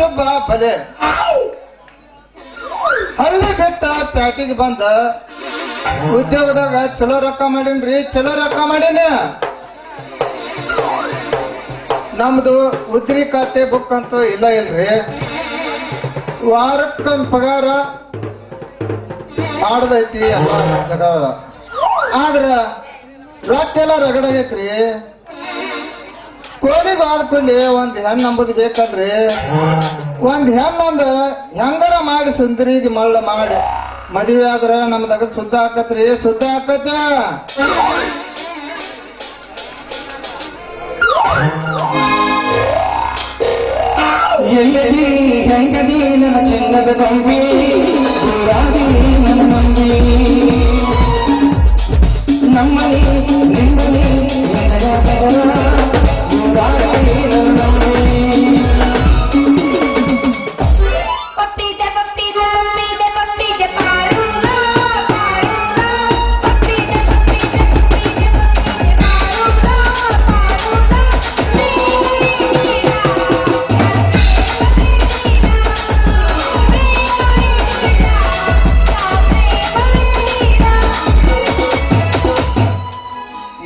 ಶುಭ ಬಲೆ ಹಳ್ಳಿ ಬೆಟ್ಟ ಪ್ಯಾಟಿಗೆ ಬಂದ ಉದ್ಯೋಗದಾಗ ಚಲೋ ರೊಕ್ಕ ಮಾಡೀನ್ರಿ, ಚಲೋ ರೊಕ್ಕ ಮಾಡೀನಿ. ನಮ್ದು ಉದ್ರಿ ಖಾತೆ ಬುಕ್ ಅಂತೂ ಇಲ್ಲ ಇಲ್ರಿ. ವಾರಕ್ಕ ಪಗಾರ ಮಾಡದೈತಿ ಎಲ್ಲ ಆದ್ರ ರೊಕ್ಕ ಎಲ್ಲ ರಗಡಾಗೈತ್ರಿ. ಕೋಲಿಗೆ ಆದ್ಕೊಂಡಿ ಒಂದ್ ಹೆಣ್ಣು ನಂಬುದು ಬೇಕಲ್ರಿ. ಒಂದ್ ಹೆಣ್ಣೊಂದು ಹೆಂಗಾರ ಮಾಡಿ ಸುಂದರಿಗೆ ಮಳ್ಳ ಮಾಡಿ ಮದುವೆ ಆದ್ರ ನಮ್ದಾಗ ಶುದ್ಧ ಆಕತ್ರಿ, ಶುದ್ಧ ಆಕತ್ತ. ಎಲ್ಲದಿ ಹೆಂಗದಿ ನನ್ನ ಚಿನ್ನದ ನಂಬಿ ದೂರಾದಿ ನನ್ನ ನಂಬಿ ನಮ್ಮನೆ ನಿಮ್ಮನೆ ದೂರಾದಿ ನನ್ನ ನಂಬಿ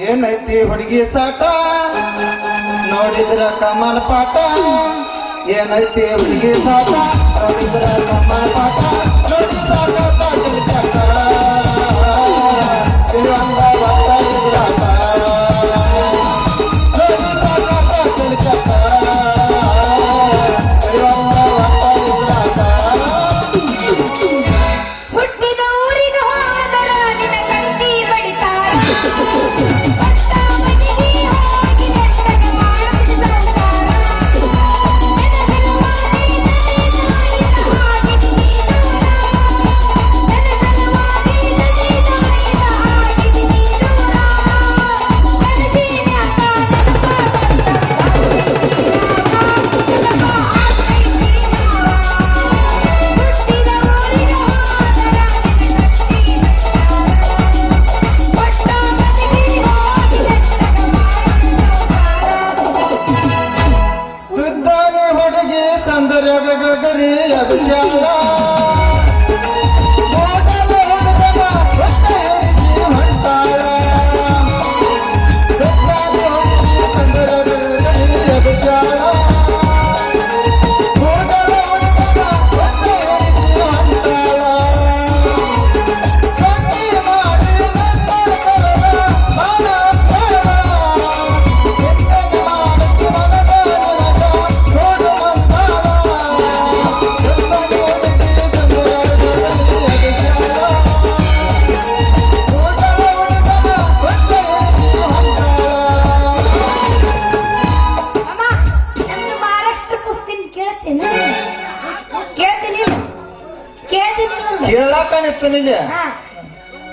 ಏನೈತಿ ಹುಡುಗಿ ಸಾಟ ನೋಡಿದ್ರ ಕಮಲ್ ಪಾಠ. ಏನೈತಿ ಹುಡುಗಿ ಸಾಟ ನೋಡಿದ್ರ ಕಮಲ್ ಪಾಠ.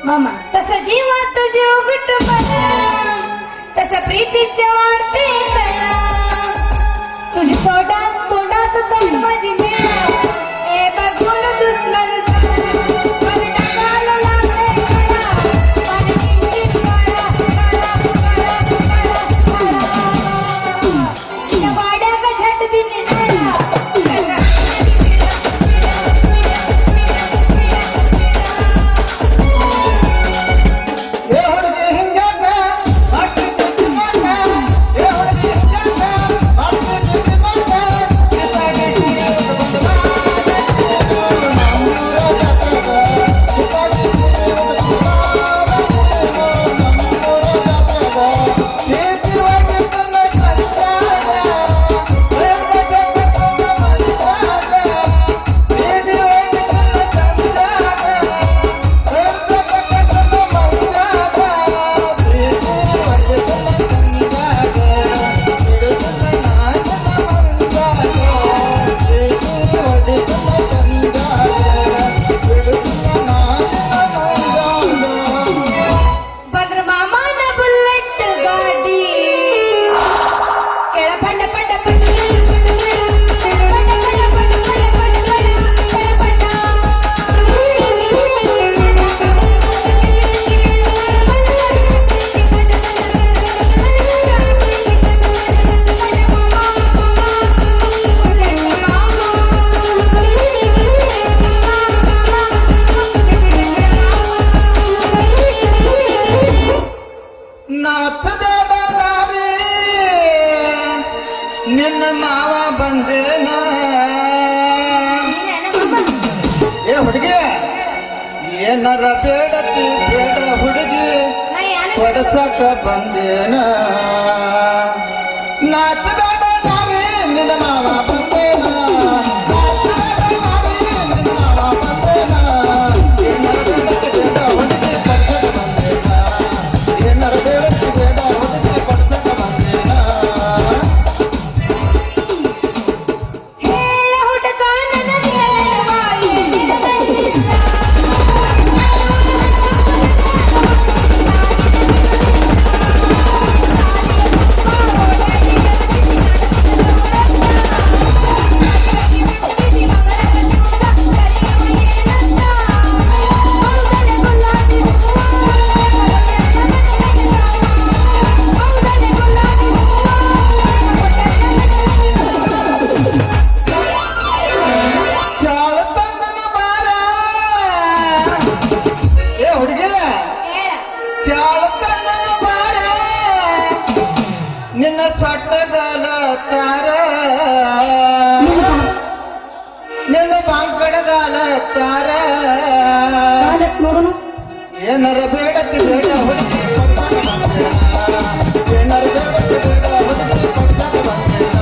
मामा तसं जीवात जीव गुट मला तसं प्रीतीच्या वाढते कला तुझी तोंडात तोंड माझी मेळा ए बघून दुश्मन वाड्या का झट दिली ಏನಾರ ಬೇಡತಿ ಬೇಡ ಹುಡುಗಿ ನಾ ಯಾನೆ ಕೊಡಸಕ ಬಂದೇನ ನಾಚಬೇಡ ನಾವೇ ನಿನ್ನ ಮಾವ ಬಂದೇನ ನಾಚಬೇಡ ನಾವೇ ನಿನ್ನ ಮಾವ ಬಂದೇನ ಏನಾರ ಬೇಡತಿ ಬೇಡ ಹುಡುಗಿ ಕೊಡಸಕ ಬಂದೇನ ಏನಾರ ಬೇಡತಿ ಬೇಡ ಹುಡುಗಿ ಕೊಡಸಕ ಬಂದೇನ ಹೇಳ ಹುಡುಗ ನನಗೆ ಚಾಳ ತಂದನ ಬಾರ ಏ ಹುಡುಗಿ ಚಾಳ ತಂದನ ಬಾರ ನಿನ್ನ ಸೊಟ್ಟಗಲ ತಾರ ನಿನ್ನ ಬಾಂಕಡಗಾಲ ತಾರ ನೋಡೋಣ ಏನಾರ ಬೇಡತಿ ಬೇಡ ಹುಡುಗಿ ಏನಾರ ಬೇಡತಿ ಬೇಡ ಹುಡುಗಿ ಕೊಡ್ತಾಕ ಬಂದೇನ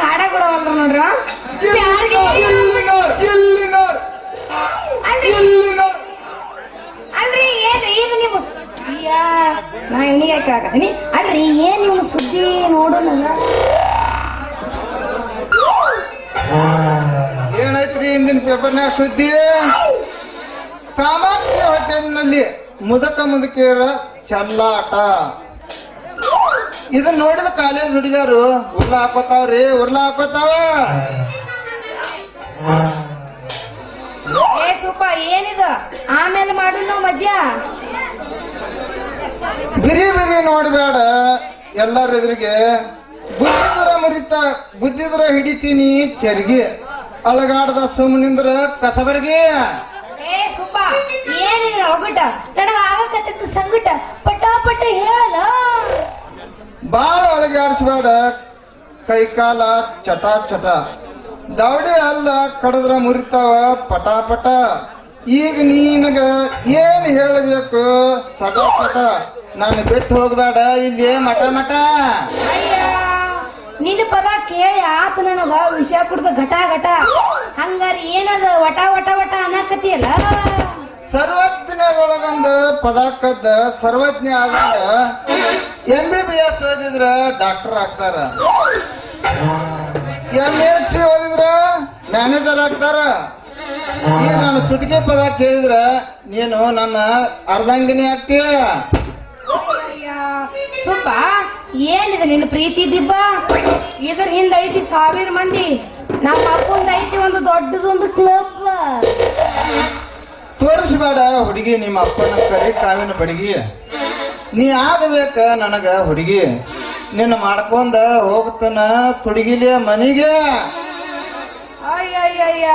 ಹಾಡ ಕೂಡ ನೋಡ್ರ ಅಲ್ರಿ ಏನ್ ಈಗ ನೀವು ನಾ ಇವನಿಗೆ ಯಾಕೆ ಹಾಕತೀನಿ ಅಲ್ರಿ ಏನ್ ನೀವು ಸುದ್ದಿ ನೋಡೋಣ ಏನೈತ್ರಿ ಇಂದಿನ ಪೇಪರ್ನಾಗ ಸುದ್ದಿ ಕಾಮಾಕ್ಷಿ ಹೋಟೆಲ್ನಲ್ಲಿ ಮುದಕಿಯರ ಚಲ್ಲಾಟ ಇದನ್ನ ನೋಡಿದ ಕಾಲೇಜ್ ಹುಡುಗಿಯರು ಉರ್ಲ ಹಾಕೋತಾವ್ರಿ ಉರ್ಲ ಹಾಕೋತಾವ ಏ ಸೂಪ ಏನಿದು ಆಮೇಲೆ ಮಾಡು ನಾವು ಮಜ್ಜಾ ಬಿರಿ ಬಿರಿ ನೋಡ್ಬೇಡ ಎಲ್ಲರ ಎದುರಿಗೆ ಬುದ್ಧಿದ್ರ ಹಿಡಿತೀನಿ ಚರ್ಗಿ ಅಳಗಾಡದ ಸುಮ್ಮನಿಂದ್ರ ಕಸಬರ್ಗಿ ಏ ಸೂಪ ಏನಿಲ್ಲ ಒಗಟ ನನಗ ಆಗಕತ್ತ ಸಂಗಟ ಪಟಾಪಟ ಹೇಳಲ್ಲ ಬಾಳ ಅಳಗಾಡಿಸ್ಬೇಡ ಕೈಕಾಲ ಚಟ ಚಟ ದವಡೆ ಅಲ್ಲ ಕಡದ್ರ ಮುರಿತಾವ ಪಟ ಪಟ ಈಗ ನೀನಗ ಏನ್ ಹೇಳಬೇಕು ಸಟ ಸಟ ನಾನು ಬಿಟ್ಟು ಹೋಗ್ಬೇಡ ಇಲ್ಲಿ ಮಠ ಮಠ ಅಯ್ಯ ನಿನ್ನ ಪದ ಕೇಳಿ ಆತ ನನಗ ವಿಷಯ ಕುಡ್ದ ಘಟ ಘಟ ಹಂಗಾರ ಏನದ ವಟ ವಟ ವಟ ಅನ್ನಕತಿಯಲ್ಲ ಸರ್ವಜ್ಞ ಒಳಗೊಂದು ಪದಾಕದ ಸರ್ವಜ್ಞ ಆದಾಗ MBBS ಓದಿದ್ರ ಡಾಕ್ಟರ್ ಆಗ್ತಾರ MSc ಓದಿದ್ರ ಮ್ಯಾನೇಜರ್ ಆಗ್ತಾರ ಈಗ ನಾನು ಚುಟಕಿ ಪದ ಕೇಳಿದ್ರ ನೀನು ನನ್ನ ಅರ್ಧಂಗಿನಿ ಆಗ್ತೀಯ ಸುಬ್ಬ ಏನಿದೆ ನಿನ್ನ ಪ್ರೀತಿ ದಿಬ್ಬ ಇದ್ರ ಹಿಂದ ಐತಿ 1000 ಮಂದಿ ನಮ್ಮ ಅಪ್ಪಂದ ಐತಿ ಒಂದು ದೊಡ್ಡದೊಂದು ಕ್ಲಬ್ ತೋರಿಸ್ಬೇಡ ಹುಡುಗಿ ನಿಮ್ಮ ಅಪ್ಪನ ಕರಿ ಕಾವಿನ ಬಡಗಿ ನೀ ಆಗಬೇಕ ನನಗ ಹುಡುಗಿ ನಿನ್ನ ಮಾಡ್ಕೊಂಡ ಹೋಗ್ತಾನ ತುಡುಗಿಲಿಯ ಮನಿಗೆ ಅಯ್ಯಯ್ಯಯ್ಯ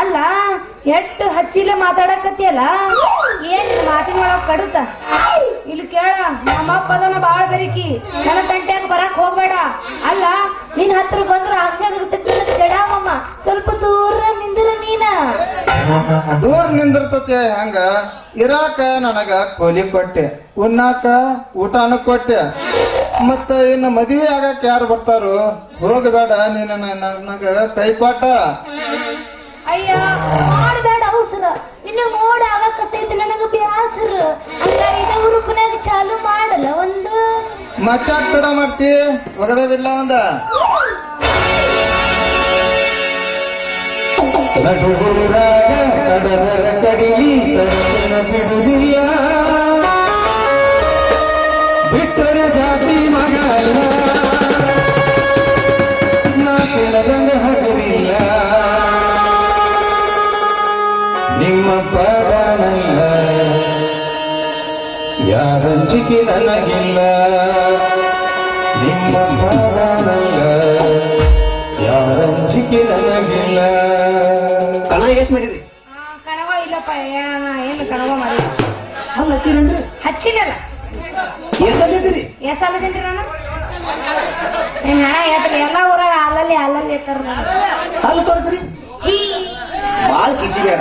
ಅಲ್ಲ ಎಷ್ಟು ಹಚ್ಚಿಲೆ ಮಾತಾಡಕತ್ತಿಯಲ್ಲ ಏನ್ ಮಾತಿನೊಳಗ್ ಕಡುತ್ತ ಇಲ್ಲಿ ಕೇಳ ನಮ್ಮಪ್ಪ ಅದನ್ನ ಬಾಳ ಬೆರಕಿ ನನ್ನ ತಂಟ್ಯಾಗ ಬರಕ್ ಹೋಗ್ಬೇಡ ಅಲ್ಲ ನಿನ್ ಹತ್ರ ಬಂದ್ರ ಜಡಾಮಮ್ಮ ಸ್ವಲ್ಪ ದೂರ ನಿಂದಿರ ನೀನ ದೂರ ನಿಂದಿರ್ತತೆ ಹಂಗ ಇರಾಕ ನನಗ ಕೋಲಿ ಕೊಟ್ಟೆ ಉಣ್ಣಾಕ ಊಟನೂ ಕೊಟ್ಟೆ ಮತ್ತ ಇನ್ನು ಮದುವೆ ಆಗಕ್ ಯಾರು ಬರ್ತಾರೋ ಹೋಗಬೇಡ ನೀನ ನನಗ ಕೈ ಕೊಟ್ಟ ಅಯ್ಯ ಮಾಡಬೇಡ ಅವಸರ ನಿನ್ನ ನೋಡ ಆಗಕತ್ತೈತಿ ನನಗ ಬ್ಯಾಸರ ಹಂಗ ಇದ ಹುರುಪನಾಗ ಚಾಲು ಮಾಡಲ್ಲ ಒಂದು ಮತ್ತೆ ತಡ ಮಾಡ್ತಿ ಒಗದ ಬಿಡ್ಲ ಒಂದ ನಡುಗುರಾಗ ಕಡಲರ ಕಡಿಲಿ ತರನ ಬಿಡುದಿಲ್ಲ ಬಿಟ್ಟರೆ ಜಾತಿ ಮಗಲ್ಲ ಯಾರಂಜಿಕೆ ನನಗಿಲ್ಲ ನಿಮ್ಮ ಪಾದನಲ್ಲ ಯಾರಂಜಿಕೆ ನನಗಿಲ್ಲ. ಕಣ ಎಷ್ಟ್ ಮಾಡಿರಿ? ಕಣವ ಇಲ್ಲಪ್ಪ, ಏನು ಕಣವ ಮಾಡಿ ಅಲ್ಲ ಹಚ್ಚಿರೇನ್ರಿ? ಹಚ್ಚಿನಲ್ಲ. ಎಷ್ಟಲ್ಲಿದ್ದೀರಿ? ಎಷ್ಟ್ ಅಲ್ಲದೇನ್ರಿ ನಾನು? ನಿಮ್ ಹಣ ಎತ್ತರ ಎಲ್ಲ ಊರಾಗ ಅಲ್ಲಲ್ಲಿ ಎತ್ತರ ಅಲ್ಲ ತೋರಿಸ್ರಿ. ಬಾಳ ಕಿಸಿ ಬೇಡ.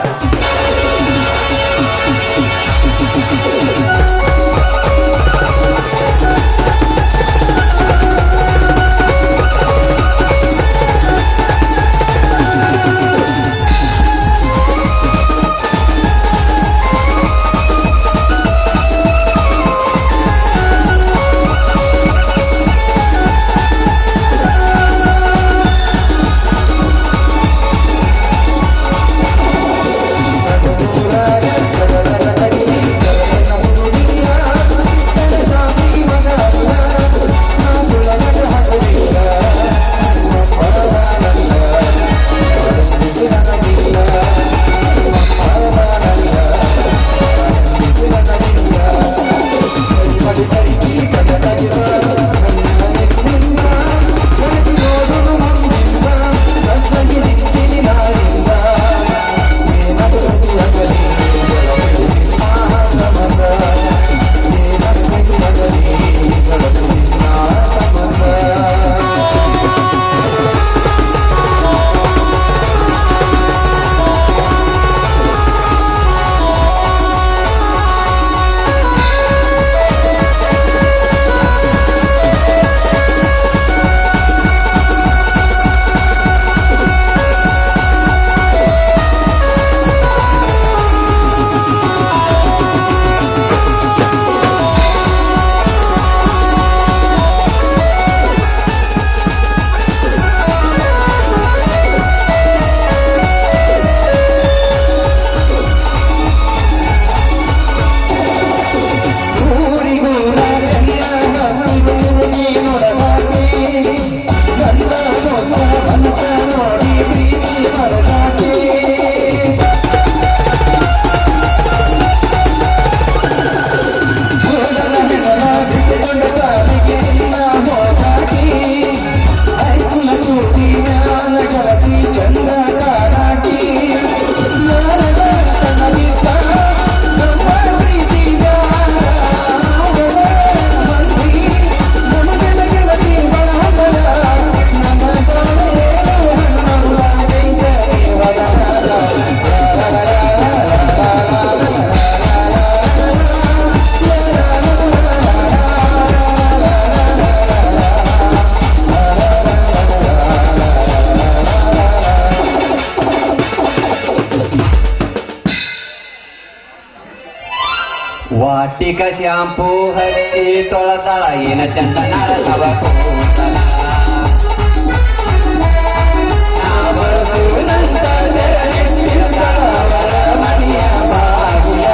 ವಾಟಿಕ ಶಾಂಪೂ ಹಚ್ಚಿ ತೊಳೆದಳ ಏನ ಚಂದನ ತವ ಕೂದಲ ಮಣಿಯ ಬಾಗಿಲ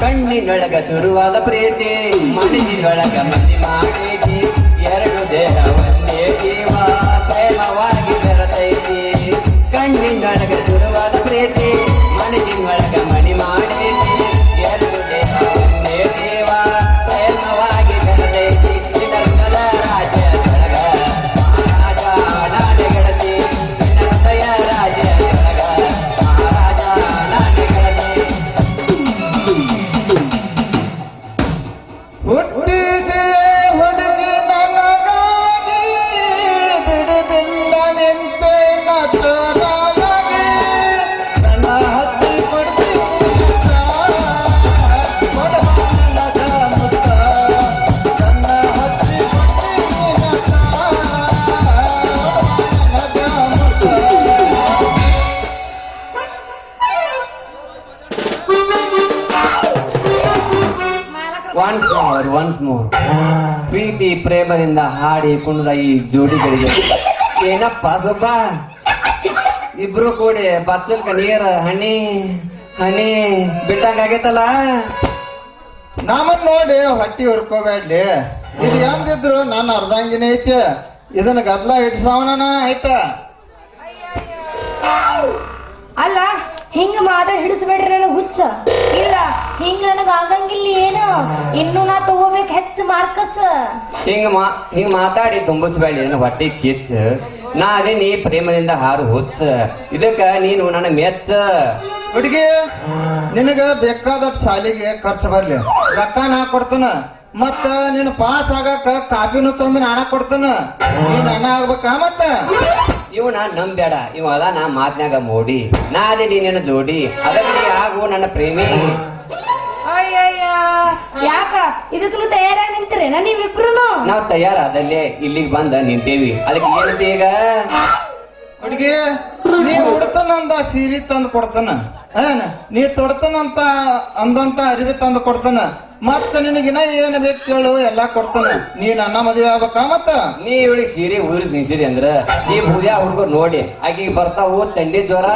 ಕಣ್ಣಿನೊಳಗ ಶುರುವಾದ ಪ್ರೀತಿ ಮನಸ್ಸಿನೊಳಗ ಮಸಿ ಮಾಡೈತಿ ಎರಡು ದೇಹ ಒಂದೇ ಜೀವ ಪ್ರೇಮವಾಗಿ ಬೆರತೈತಿ ಕಣ್ಣಿನೊಳಗ ಶುರುವಾದ ಪ್ರೀತಿ ಮನಸ್ಸಿನೊಳಗ ಮಣಿ ಮಾಡೈತಿ ಎರಡು ದೇಹ ಒಂದೇ ಜೀವ ಪ್ರೇಮವಾಗಿ ಬೆರತೈತಿ ಇದರ ರಾಜ್ಯದೊಳಗ ಮಹಾರಾಜ ನಾಡೆ ಗೆಳತಿ ರಾಜ್ಯದೊಳಗ ಮಹಾರಾಜ ನಾಡೆ ಗೆಳತಿ ಹುಟ್ಟಿದೆ ಹುಡುಗಿ ನನಗಾಗಿ ಬಿಡುದಿಲ್ಲ ನಿಂತೆ ನಟರಾಗಿ ಒನ್ಸ್ ಮೋರ್ ಪ್ರೀತಿ ಪ್ರೇಮದಿಂದ ಹಾಡಿ ಕುಣಿದ ಈ ಜೋಡಿಗಳಿಗೆ ಏನಪ್ಪ ಸೊಬ್ಬ ಇಬ್ರು ಕೂಡಿ ಬಚ್ಚಲ್ಕ ನೀರ್ ಹಣ್ಣಿ ಹಣ್ಣಿ ಬಿಟ್ಟಂಗಾಗೈತಲ್ಲ. ನಮ್ಮನ್ ನೋಡಿ ಹೊಟ್ಟಿ ಹುರ್ಕೋಬೇಡ್ಲಿ. ಇದು ಹೆಂಗಿದ್ರು ನನ್ನ ಅರ್ಧಂಗಿನ ಐತಿ. ಇದನ್ನ ಗದ್ಲ ಹಿಡ್ಸವನ ಆಯ್ತ. ಅಲ್ಲ ಹಿಂಗ ಮಾತಾಡಿ ಹಿಡಿಸ್ಬೇಡ್ರಿ ನನಗ್ ಹುಚ್ಚ. ಇಲ್ಲ ಹಿಂಗ ನನಗ ಆಗಂಗಿಲ್ಲ ಏನು. ಇನ್ನು ನಾ ತಗೋಬೇಕು ಹೆಚ್ಚು ಮಾರ್ಕಸ್. ಹಿಂಗ್ ಮಾತಾಡಿ ತುಂಬಿಸ್ಬೇಡಿ ನನ್ನ ಹೊಟ್ಟಿ ಕಿಚ್ಚ. ನಾ ಅದೇ ನೀ ಪ್ರೇಮದಿಂದ ಹಾರು ಹುಚ್ಚ. ಇದಕ್ಕ ನೀನು ನನ್ನ ಮೆಚ್ಚ. ಹುಡುಗಿ ನಿನಗ ಬೇಕಾದ ಶಾಲಿಗೆ ಖರ್ಚು ಬರ್ಲಿ, ರೊಕ್ಕ ನಾ ಕೊಡ್ತಾನ. ಮತ್ತ ನೀನು ಪಾಸ್ ಆಗಾಕ ಕಾಪಿನೂ ತಂದು ನಾನ ಕೊಡ್ತಾನ. ನೀನ್ ಅಣ್ಣ ಆಗ್ಬೇಕ. ಮತ್ತ ಇವ್ ನಾ ನಂಬ್ಯಾಡ, ಇವ ಅದ ನಾ ಮಾತ್ನ್ಯಾಗ ಮೋಡಿ. ನಾ ಅದೇ ನೀನೇನ ಜೋಡಿ, ಅದಕ್ಕೆ ನೀ ಆಗು ನನ್ನ ಪ್ರೇಮಿ. ಅಯ್ಯಯ್ಯ ಯಾಕ ಇದಕ್ಕೂ ತಯಾರಾಗಿ ನಿಂತಿರೇನ ನೀವಿಬ್ರು? ನಾವ್ ತಯಾರಾದಲ್ಲೇ ಇಲ್ಲಿಗೆ ಬಂದ ನಿಂತೇವಿ. ಅದಕ್ಕೆ ಏನಂತ ಈಗ ಹುಡುಗಿ ನೀ ಉಡ್ತಾನಂದ ಸೀರೆ ತಂದು ಕೊಡ್ತಾನ. ಏನ್ ನೀ ತೊಡ್ತಾನಂತ ಅಂದಂತ ಅರಿವಿ ತಂದು ಕೊಡ್ತಾನ. ಮತ್ತ ನಿನಗಿನ ಏನ್ ಬೇಕು ಕೇಳು ಎಲ್ಲಾ ಕೊಡ್ತಾನ. ನೀ ನನ್ನ ಮದುವೆ ಆಗ್ಬೇಕ. ಮತ್ತ ನೀ ಇವಳಿಗೆ ಸೀರೆ ಉದುರಿಸಿ ನಿಲ್ಸಿರಿ ಅಂದ್ರ ಈ ಬುದ್ಯಾ ಹುಡುಗರು ನೋಡಿ ಆಕಿಗೆ ಬರ್ತಾವು ತಂಡಿ ಜ್ವರ.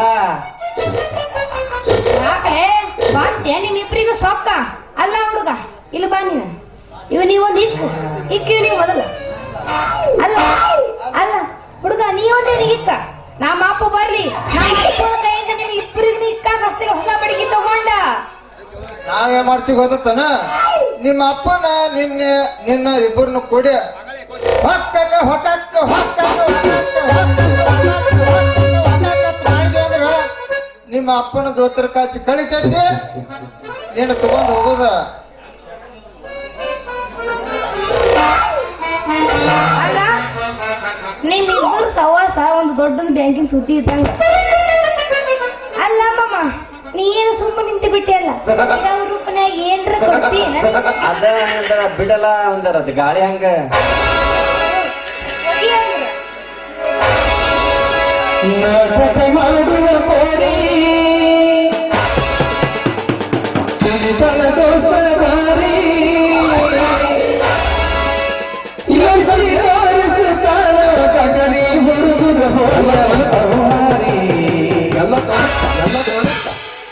ಯಾಕೆ ಬಂತೆ ನಿಮ್ಮಿಬ್ರಿಗೂ ಸೊಕ್ಕ? ಅಲ್ಲ ಹುಡುಗ ಇಲ್ಲಿ ಬಾ ನೀನು. ಇವ ನೀವೊಂದು ಇಕ್ಕ ನೀವು ಮೊದಲು. ಅಲ್ಲ ಅಲ್ಲ ಹುಡುಗ ನೀವೊಂದೇ ಇಕ್ಕ. ನಮ್ಮ ಅಪ್ಪ ಬರ್ಲಿ, ನಮ್ಮ ಅಪ್ಪನ ಕೈಯಿಂದ ನಿಮ್ ಇಬ್ಬರಿಗೂ ಇಕ್ಕಾಗ ಹತ್ತಿರ ಹೊಸ ಬಡಿಗೆ ತಗೊಂಡ. ನಾವೇ ಮಾಡ್ತೀವಿ ಗೊತ್ತಾನ. ನಿಮ್ಮ ಅಪ್ಪನ ನಿನ್ನ ಇಬ್ಬರನ್ನು ಕೂಡಿ ಹೊಕ್ಕಕ್ಕ ಹೊಕ್ಕಕ್ಕ ಹೊಕ್ಕಕ್ಕ ಮಾಡಿದ್ರೆ ನಿಮ್ಮ ಅಪ್ಪನ ದೋತ್ರ ಕಾಚಿ ಕಳಿತೈತಿ. ನೀನು ತಗೊಂಡು ಹೋಗುದ. ಅಲ್ಲ ನಿಮ್ಮಿಬ್ಬರು ಸವಾಸ ಒಂದು ದೊಡ್ಡೊಂದು ಬ್ಯಾಂಕಿನ ಸುದ್ದಿ ಇದ್ದಂಗ. ಅಲ್ಲ ಮಾಮ ನೀ ಏನು ಸುಮ್ಮನೆ ನಿಂತು ಬಿಟ್ಟೆ ಅಲ್ಲ. ರೂಪನ್ಯಾಗ ಏನ್ರ ಕೊಡ್ತೀನ? ಅದ ಬಿಡಲ್ಲ ಒಂದರ ಅದು ಗಾಳಿ ಹಂಗ.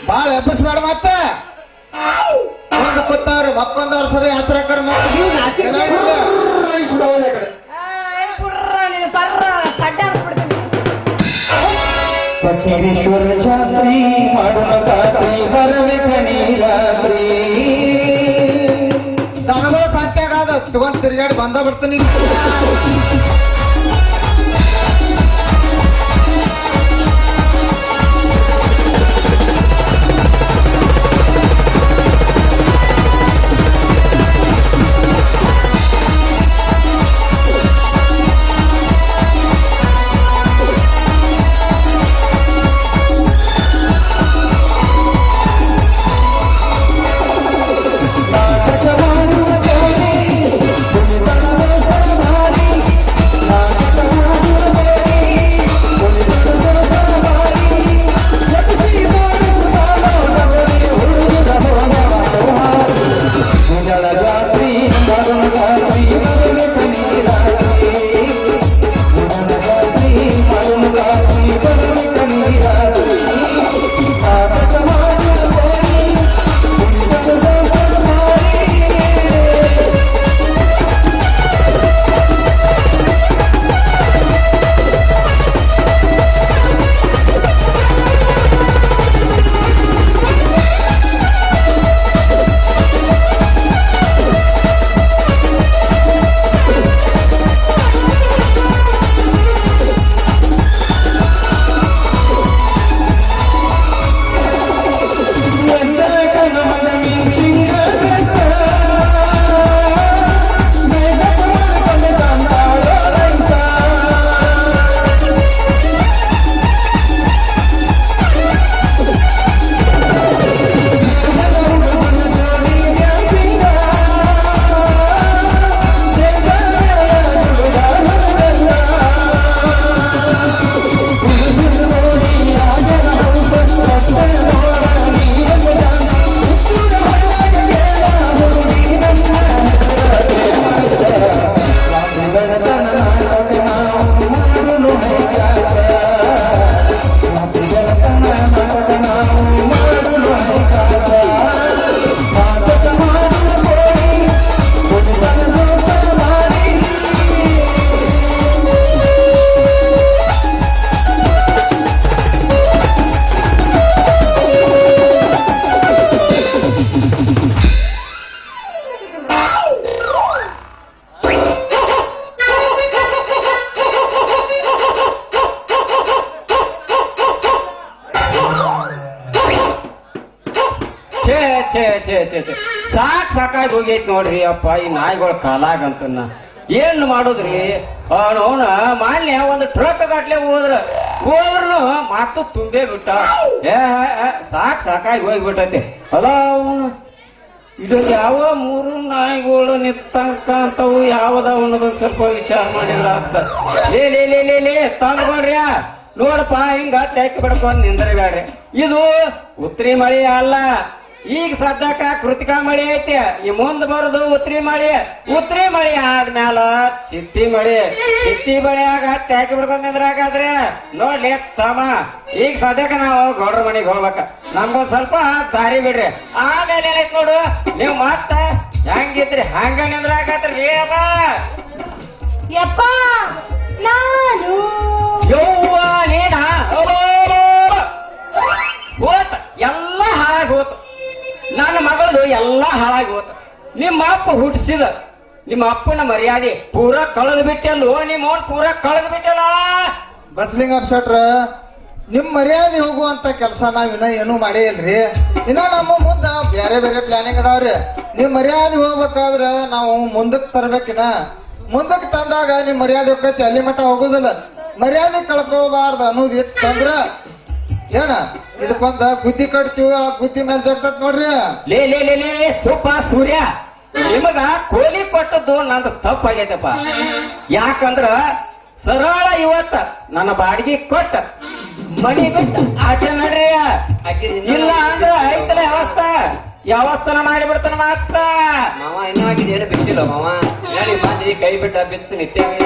ಬಾಳ ಎಬ್ಬಿಸ್ಬೇಡ. ಮತ್ತೆ ಒಂದು ಕೂತವ್ರು ಮಕ್ಕೊಂದವ್ರ ಸಭೆ ಯಾತ್ರಕರ ಪಕ್ಕೇಶ್ವರ ಶಾಸ್ತ್ರಿ ಮಾಡುವ ಖಾತ್ರಿ ಬರವೆ ಕಣೀರಾತ್ರಿ. ದನಗಳ ಸಂಖ್ಯಾಗಾದ ತಗೊಂಡ್ ತಿರ್ಗಾಡಿ ಬಂದ ಬರ್ತೀನಿ. ಛೇ ಛೇ ಛೇ ಛೇ ಛೇ ಸಾಕಾಗಿ ಹೋಗೈತಿ ನೋಡ್ರಿ ಅಪ್ಪ ಈ ನಾಯಿಗಳ ಕಾಲಾಗಂತನ್ನ ಏನ್ ಮಾಡುದ್ರಿ ಅವನ ಮಾನ್ಯ ಒಂದು ಟ್ರಕ್ ಗಟ್ಲೆ ಹೋದ್ರು ಮಾತು ತುಂಬೇ ಬಿಟ್ಟ ಸಾಕಾಗಿ ಹೋಗ್ಬಿಟ್ಟೈತಿ ಅಲ್ಲ ಅವನು ಇದು ಯಾವ ಮೂರು ನಾಯಿಗಳು ನಿತ್ತಂಕ ಅಂತವು ಯಾವ್ದಾವ ಅನ್ನೋದೊಂದು ಸ್ವಲ್ಪ ವಿಚಾರ ಮಾಡಿದ್ರ ಅಂತ ಲೇ ತಂದ್ಕೊಡ್ರಿ ನೋಡಪ್ಪ ಹಿಂಗ ತೆಕ್ಕಿ ಬಿಡ್ಕೊಂಡ್ ನಿಂದ್ರೆ ಬ್ಯಾಡ್ರಿ ಇದು ಉತ್ತರಿ ಮಳಿ ಅಲ್ಲ ಈಗ ಸದ್ಯಕ್ಕ ಕೃತಿಕಾ ಮಳಿ ಐತಿ ಈ ಮುಂದ್ ಬರೋದು ಉತ್ತರಿ ಮಳಿ ಆದ್ಮ್ಯಾಲ ಚಿತ್ತಿ ಮಳಿ ಆಗ ತೆಕ್ಕಿ ಬಿಡ್ಕೊಂಡ್ ನಿಂದ್ರಾಗಾದ್ರೆ ನೋಡ್ಲಿ ತಮ್ಮ ಈಗ ಸದ್ಯಕ್ಕ ನಾವು ಗೌಡ್ರ ಮನೆಗೆ ಹೋಗ್ಬೇಕ ನಮ್ಗೊಂದ್ ಸ್ವಲ್ಪ ದಾರಿ ಬಿಡ್ರಿ ಆಮೇಲೆ ಏನೈತ್ ನೋಡು ನೀವು ಮತ್ತ ಹೆಂಗಿದ್ರಿ ಹಂಗ ನಿಂದ್ರಾಗತ್ರಿ ಅಮ್ಮ ಯಪ್ಪ ನಾನು ಯವ್ವ ನೀನ ಹೋತ ಎಲ್ಲ ಹಾಳಾಗಿ ಹೋತ ನನ್ನ ಮಗಳದು ಎಲ್ಲ ಹಾಳಾಗಿ ಹೋತ ನಿಮ್ಮ ಅಪ್ಪ ಹುಟ್ಟಿಸಿದ ನಿಮ್ಮ ಅಪ್ಪನ ಮರ್ಯಾದೆ ಪೂರಾ ಕಳೆದು ಬಿಟ್ಟಲ್ಲೋ ನಿಮ್ಮ ಪೂರಾ ಕಳೆದು ಬಿಟ್ಟಲ್ಲ ಬಸ್ಲಿಂಗಪ್ಪ ಶೆಟ್ರ ನಿಮ್ ಮರ್ಯಾದೆ ಹೋಗುವಂತ ಕೆಲಸ ನಾವ್ ಇನ್ನ ಏನೂ ಮಾಡೇ ಇಲ್ರಿ ಇನ್ನ ನಮ್ಮ ಮುಂದ ಬೇರೆ ಬೇರೆ ಪ್ಲಾನಿಂಗ್ ಅದಾವ್ರಿ ನಿಮ್ ಮರ್ಯಾದೆ ಹೋಗ್ಬೇಕಾದ್ರ ನಾವು ಮುಂದಕ್ಕೆ ತರ್ಬೇಕಿನ ಮುಂದಕ್ಕೆ ತಂದಾಗ ನಿಮ್ ಮರ್ಯಾದೆ ಹೋಗೈತಿ ಅಲ್ಲಿ ಮಟ್ಟ ಹೋಗುದಿಲ್ಲ ಮರ್ಯಾದೆ ಕಳ್ಕೋಬಾರ್ದು ಅನ್ನೋದು ಇತ್ತಂದ್ರ ಏನ ಇದಕ್ಕೊಂದ ಗುದ್ದಿ ಕಟ್ತೀವಿ ಆ ಗುದ್ದಿ ಮೇಲೆ ಜಗ್ತತ್ ನೋಡ್ರಿ ಲೇ ಸೂಪ ಸೂರ್ಯ ನಿಮಗ ಕೋಲಿ ಕೊಟ್ಟದ್ದು ನಂದು ತಪ್ಪಾಗೈತಪ್ಪ ಯಾಕಂದ್ರ ಸರಳ ಇವತ್ತ ನನ್ನ ಬಾಡಿಗೆ ಕೊಟ್ಟ ಮನಿ ಬಿಟ್ಟು ಆಚೆ ನಡ್ರಿ ಇಲ್ಲ ಅಂದ್ರ ಐತಲ್ಲ ಯಾವತ್ತನ ಮಾಡಿಬಿಡ್ತಾನ ಮಾತ್ರ ಮಾವ ಇನ್ನಾಗಿದೆ ಏನು ಬಿಟ್ಟಿಲ್ಲ ಮಾವ ಹೇಳಿ ಮಾದ್ರಿ ಕೈ ಬಿಟ್ಟ ಬಿತ್ತು ನಿತ್ಯವಿ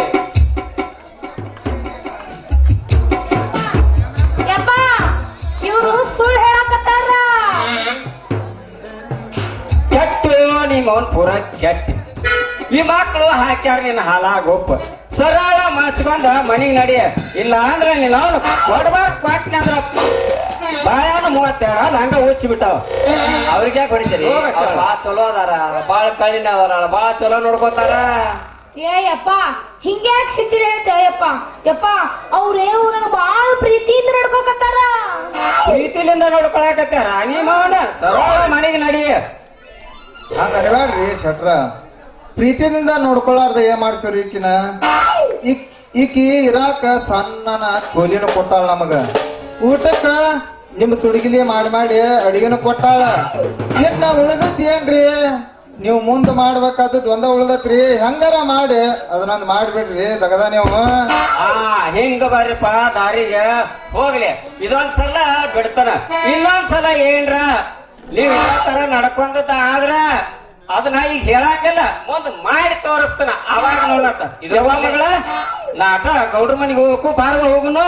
ಯಪ್ಪ ಇವ್ರು ಸುಳ್ಳು ಹೇಳಕತ್ತಾರ ಕೆಟ್ಟು ನಿಮ್ಮ ಅವನ್ ಪೂರ ಕೆಟ್ಟಿ ಈ ಮಕ್ಕಳು ಹಾಕ್ಯಾರ ನಿನ್ನ ಹಾಲಾಗೊಪ್ಪ ಸರಳ ಮಸ್ಕೊಂಡ ಮನಿಗ್ ನಡಿ ಇಲ್ಲ ಅಂದ್ರ ನೀನ್ ಅವನು ಕೊಡ್ಬಾರ್ದು ಕೊಟ್ಟಿನ ಅಂದ್ರ ಬಾಯಾನು 32 ಹಂಗ ಉಚ್ಚಿ ಬಿಟ್ಟಾವ ಅವ್ರಿಗೆ ಯಾಕೆ ಹೊಡಿತೀರಿ ಬಾಳ ಚಲೋ ಅದಾರ ಬಾಳ ಕಳ್ಳಿನ ಅದಾರ ಬಾಳ ಚಲೋ ನೋಡ್ಕೋತಾರ ಯಪ್ಪ ಹಿಂಗ್ಯಾಕ್ ಸಿಟ್ಟಿಲ್ ಹೇಳ್ತೇವಪ್ಪ ಯಪ್ಪ ಅವ್ರೇನು ನನ್ ಬಾಳ ಪ್ರೀತಿಯಿಂದ ನಡ್ಕೋಕತ್ತಾರ ಪ್ರೀತಿಲಿಂದ ನೋಡ್ಕೊಳಕತ್ತಾರ ನೀವನ ಸರಳ ಮನೆಗೆ ನಡಿ ಹಂಗ ಅಡಬೇಡ್ರಿ ಶೆಟ್ರ ಪ್ರೀತಿಯಿಂದ ನೋಡ್ಕೊಳ್ಳಾರ್ದ ಏನ್ ಮಾಡ್ತೀವ್ರಿ ಈಕಿ ಇರಾಕ ಸಣ್ಣನ ಕೂಲಿನ ಕೊಟ್ಟಾಳ ನಮಗ ಊಟಕ್ಕ ನಿಮ್ ತುಡುಗಿಲಿ ಮಾಡಿ ಅಡಿಗೆನು ಕೊಟ್ಟಾಳ ಇನ್ನ ಉಳಿದತ್ ಏನ್ರಿ ನೀವು ಮುಂದ್ ಮಾಡ್ಬೇಕಾದದ್ ಒಂದ ಉಳ್ದತ್ರಿ ಹೆಂಗಾರ ಮಾಡಿ ಅದನ್ನೊಂದ್ ಮಾಡ್ಬಿಡ್ರಿ ತಗದ ನೀವು ಹಿಂಗ ಬರ್ರಿಪ್ಪ ದಾರಿಗೆ ಹೋಗ್ಲಿ ಇದೊಂದ್ಸಲ ಬಿಡ್ತಾನ ಇನ್ನೊಂದ್ಸಲ ಏನ್ರ ನೀವ್ ಯಾವ ತರ ನಡ್ಕೊಂಡದ ಆದ್ರ ಅದನ್ನ ಈಗ ಹೇಳಂಗಿಲ್ಲ ಮುಂದ್ ಮಾಡಿ ತೋರಿಸ್ತಾನ ಅವಾಗ ನೋಡತ್ತ ಇದು ಮಗಳ ನಾಟ ಗೌಡ್ರ ಮನೆಗೆ ಹೋಗಕ್ಕೂ ಬಾರ್ಗ ಹೋಗುನು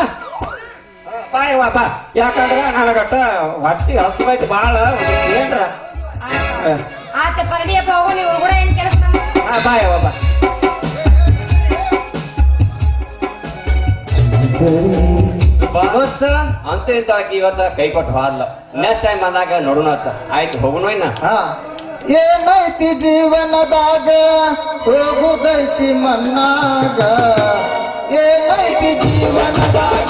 ಬಾಯವ್ವ ಬಾ ಯಾಕಂದ್ರ ನನಗಟ್ಟ ಹೊಟ್ಟಿ ಹಸುವೈತಿ ಬಾಳ ಏನ್ರ ಆತ ಪರಡಿಯಪ್ಪ ಹೋಗೋ ನೀವು ಕೂಡ ಏನ್ ಕೆಲಸ ಬಾಯವ್ವ ಬಾ ಬಸ್ ಅಂತ ಇಂತಾಕಿ ಇವತ್ತ ಕೈ ಕೊಟ್ಟು ಹೋದ್ಲ ನೆಕ್ಸ್ಟ್ ಟೈಮ್ ಬಂದಾಗ ನೋಡೋಣ ಆಯ್ತು ಹೋಗೋಣ ಇನ್ನ ಏನೈತಿ ಜೀವನದಾಗ ಹೋಗುದೈತಿ ಮನ್ನಾಗ ಏನೈತಿ ಜೀವನದಾಗ